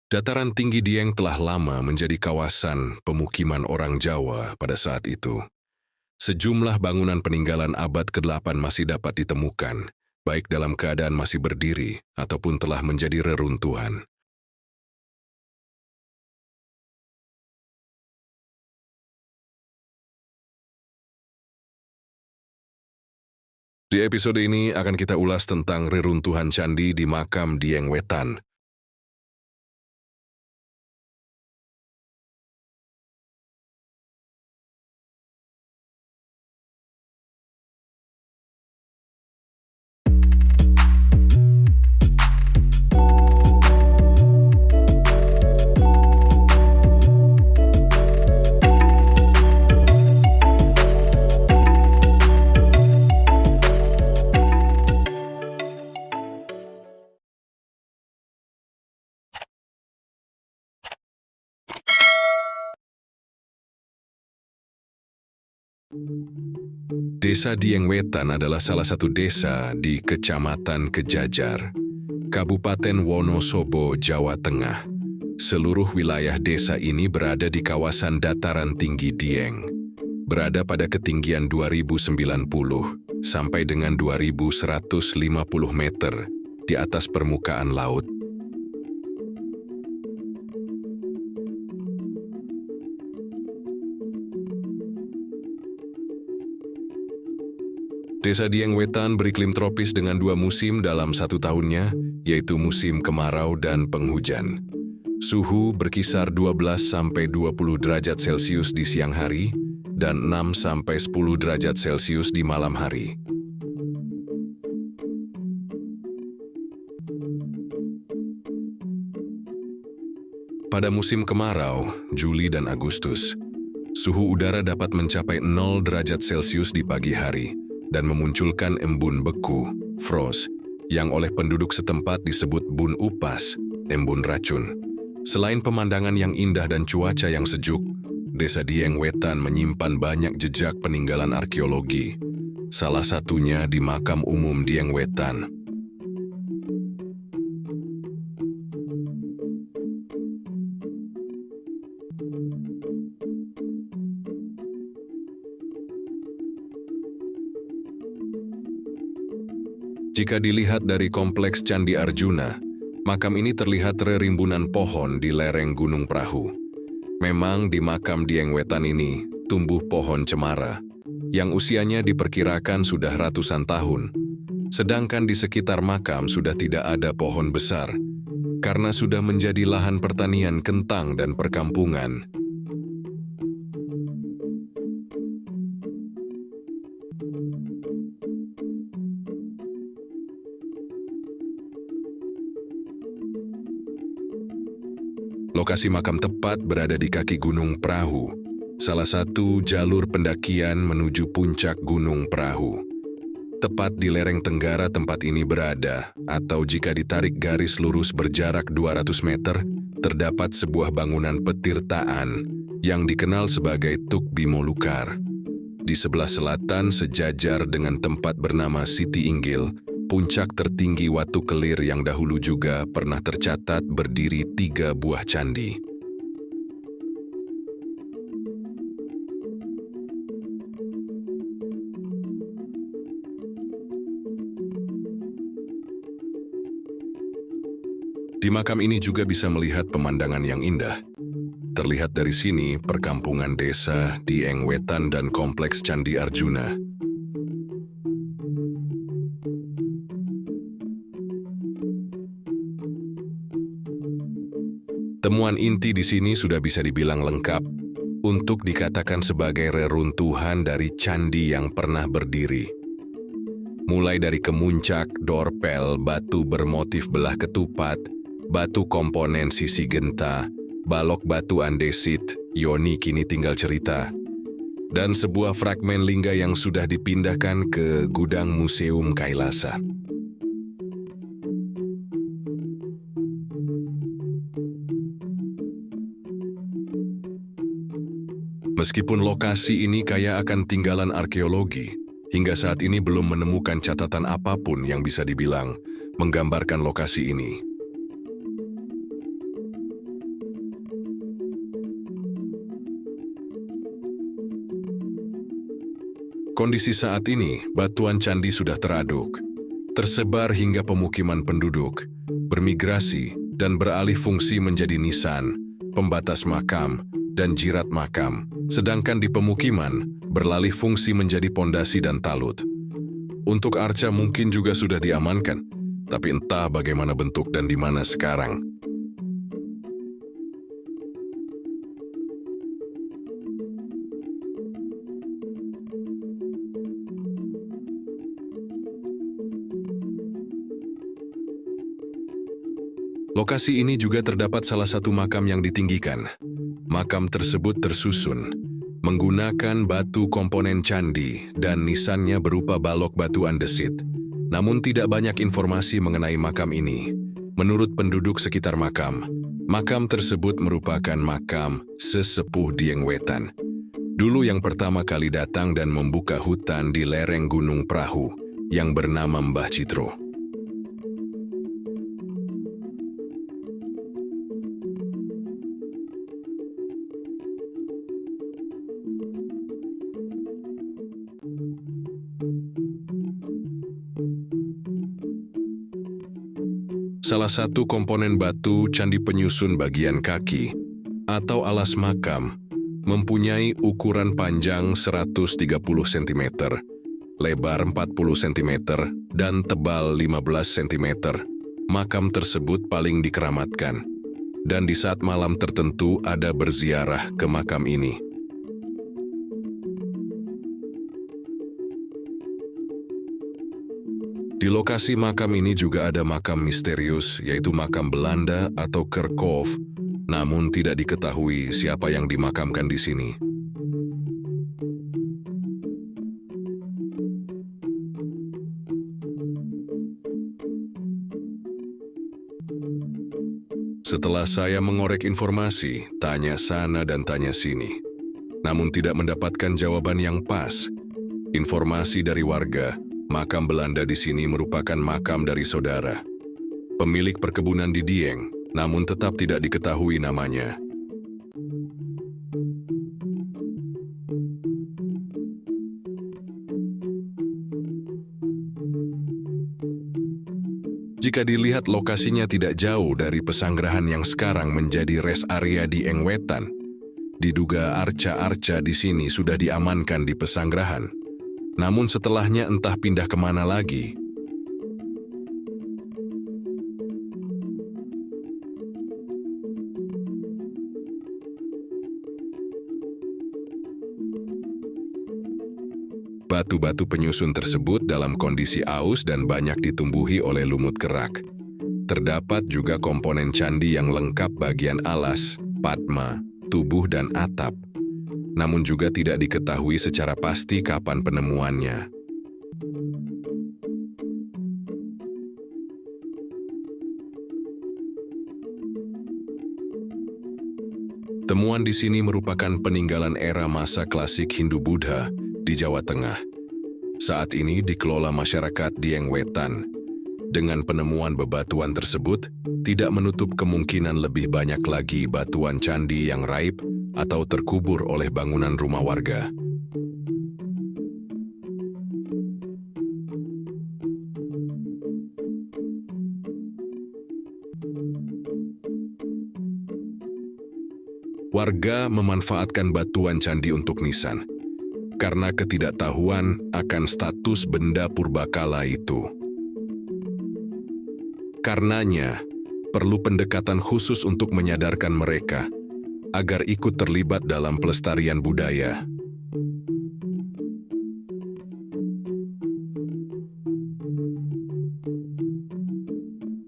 Dataran tinggi Dieng telah lama menjadi kawasan pemukiman orang Jawa pada saat itu. Sejumlah bangunan peninggalan abad ke-8 masih dapat ditemukan, baik dalam keadaan masih berdiri ataupun telah menjadi reruntuhan. Di episode ini akan kita ulas tentang reruntuhan candi di makam Dieng Wetan. Desa Dieng Wetan adalah salah satu desa di Kecamatan Kejajar, Kabupaten Wonosobo, Jawa Tengah. Seluruh wilayah desa ini berada di kawasan dataran tinggi Dieng, berada pada ketinggian 2090 sampai dengan 2150 meter di atas permukaan laut. Desa Dieng Wetan beriklim tropis dengan 2 musim dalam 1 tahunnya, yaitu musim kemarau dan penghujan. Suhu berkisar 12–20 derajat Celcius di siang hari dan 6–10 derajat Celcius di malam hari. Pada musim kemarau, Juli dan Agustus, suhu udara dapat mencapai 0 derajat Celcius di pagi hari dan memunculkan embun beku, frost, yang oleh penduduk setempat disebut bun upas, embun racun. Selain pemandangan yang indah dan cuaca yang sejuk, Desa Dieng Wetan menyimpan banyak jejak peninggalan arkeologi, salah satunya di Makam Umum Dieng Wetan. Jika dilihat dari kompleks Candi Arjuna, makam ini terlihat rerimbunan pohon di lereng Gunung Perahu. Memang di makam Dieng Wetan ini tumbuh pohon cemara, yang usianya diperkirakan sudah ratusan tahun. Sedangkan di sekitar makam sudah tidak ada pohon besar, karena sudah menjadi lahan pertanian kentang dan perkampungan. Lokasi makam tepat berada di kaki Gunung Perahu, salah satu jalur pendakian menuju puncak Gunung Perahu. Tepat di lereng tenggara tempat ini berada, atau jika ditarik garis lurus berjarak 200 meter, terdapat sebuah bangunan petirtaan yang dikenal sebagai Tuk Bimolukar. Di sebelah selatan sejajar dengan tempat bernama Siti Inggil, puncak tertinggi Watu Kelir yang dahulu juga pernah tercatat berdiri 3 buah candi. Di makam ini juga bisa melihat pemandangan yang indah. Terlihat dari sini perkampungan desa Dieng Wetan dan kompleks Candi Arjuna. Temuan inti di sini sudah bisa dibilang lengkap untuk dikatakan sebagai reruntuhan dari candi yang pernah berdiri. Mulai dari kemuncak, dorpel, batu bermotif belah ketupat, batu komponen sisi genta, balok batu andesit, Yoni kini tinggal cerita, dan sebuah fragmen lingga yang sudah dipindahkan ke gudang Museum Kailasa. Meskipun lokasi ini kaya akan tinggalan arkeologi, hingga saat ini belum menemukan catatan apapun yang bisa dibilang menggambarkan lokasi ini. Kondisi saat ini, batuan candi sudah teraduk, tersebar hingga pemukiman penduduk, bermigrasi, dan beralih fungsi menjadi nisan, pembatas makam, dan jirat makam. Sedangkan di pemukiman, beralih fungsi menjadi pondasi dan talut. Untuk arca mungkin juga sudah diamankan, tapi entah bagaimana bentuk dan di mana sekarang. Lokasi ini juga terdapat salah satu makam yang ditinggikan. Makam tersebut tersusun menggunakan batu komponen candi dan nisannya berupa balok batu andesit. Namun tidak banyak informasi mengenai makam ini. Menurut penduduk sekitar makam tersebut merupakan makam sesepuh Dieng Wetan. Dulu yang pertama kali datang dan membuka hutan di lereng Gunung Prahu yang bernama Mbah Citro. Salah satu komponen batu candi penyusun bagian kaki atau alas makam mempunyai ukuran panjang 130 cm, lebar 40 cm, dan tebal 15 cm. Makam tersebut paling dikeramatkan, dan di saat malam tertentu ada berziarah ke makam ini. Di lokasi makam ini juga ada makam misterius, yaitu makam Belanda atau Kerkhof, namun tidak diketahui siapa yang dimakamkan di sini. Setelah saya mengorek informasi, tanya sana dan tanya sini, namun tidak mendapatkan jawaban yang pas. Informasi dari warga, makam Belanda di sini merupakan makam dari saudara, pemilik perkebunan di Dieng, namun tetap tidak diketahui namanya. Jika dilihat lokasinya tidak jauh dari pesanggerahan yang sekarang menjadi rest area Dieng Wetan, diduga arca-arca di sini sudah diamankan di pesanggerahan. Namun setelahnya entah pindah kemana lagi. Batu-batu penyusun tersebut dalam kondisi aus dan banyak ditumbuhi oleh lumut kerak. Terdapat juga komponen candi yang lengkap bagian alas, padma, tubuh dan atap. Namun juga tidak diketahui secara pasti kapan penemuannya. Temuan di sini merupakan peninggalan era masa klasik Hindu-Buddha di Jawa Tengah. Saat ini dikelola masyarakat Dieng Wetan. Dengan penemuan bebatuan tersebut, tidak menutup kemungkinan lebih banyak lagi batuan candi yang raib atau terkubur oleh bangunan rumah warga. Warga memanfaatkan batuan candi untuk nisan, karena ketidaktahuan akan status benda purbakala itu. Karenanya, perlu pendekatan khusus untuk menyadarkan mereka agar ikut terlibat dalam pelestarian budaya.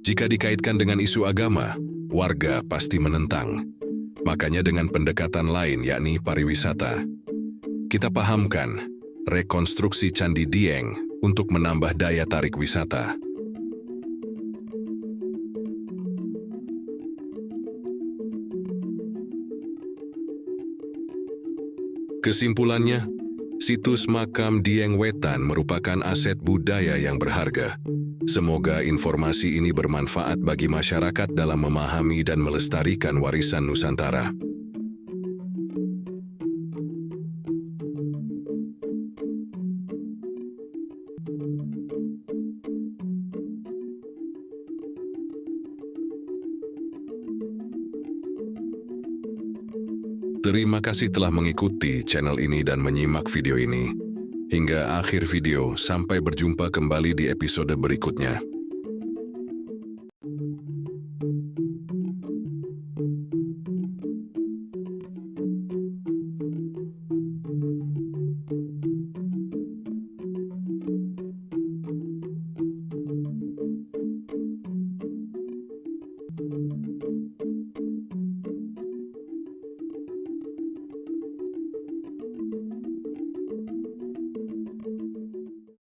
Jika dikaitkan dengan isu agama, warga pasti menentang. Makanya dengan pendekatan lain yakni pariwisata, kita pahamkan rekonstruksi Candi Dieng untuk menambah daya tarik wisata. Kesimpulannya, situs makam Dieng Wetan merupakan aset budaya yang berharga. Semoga informasi ini bermanfaat bagi masyarakat dalam memahami dan melestarikan warisan Nusantara. Terima kasih telah mengikuti channel ini dan menyimak video ini. Hingga akhir video, sampai berjumpa kembali di episode berikutnya.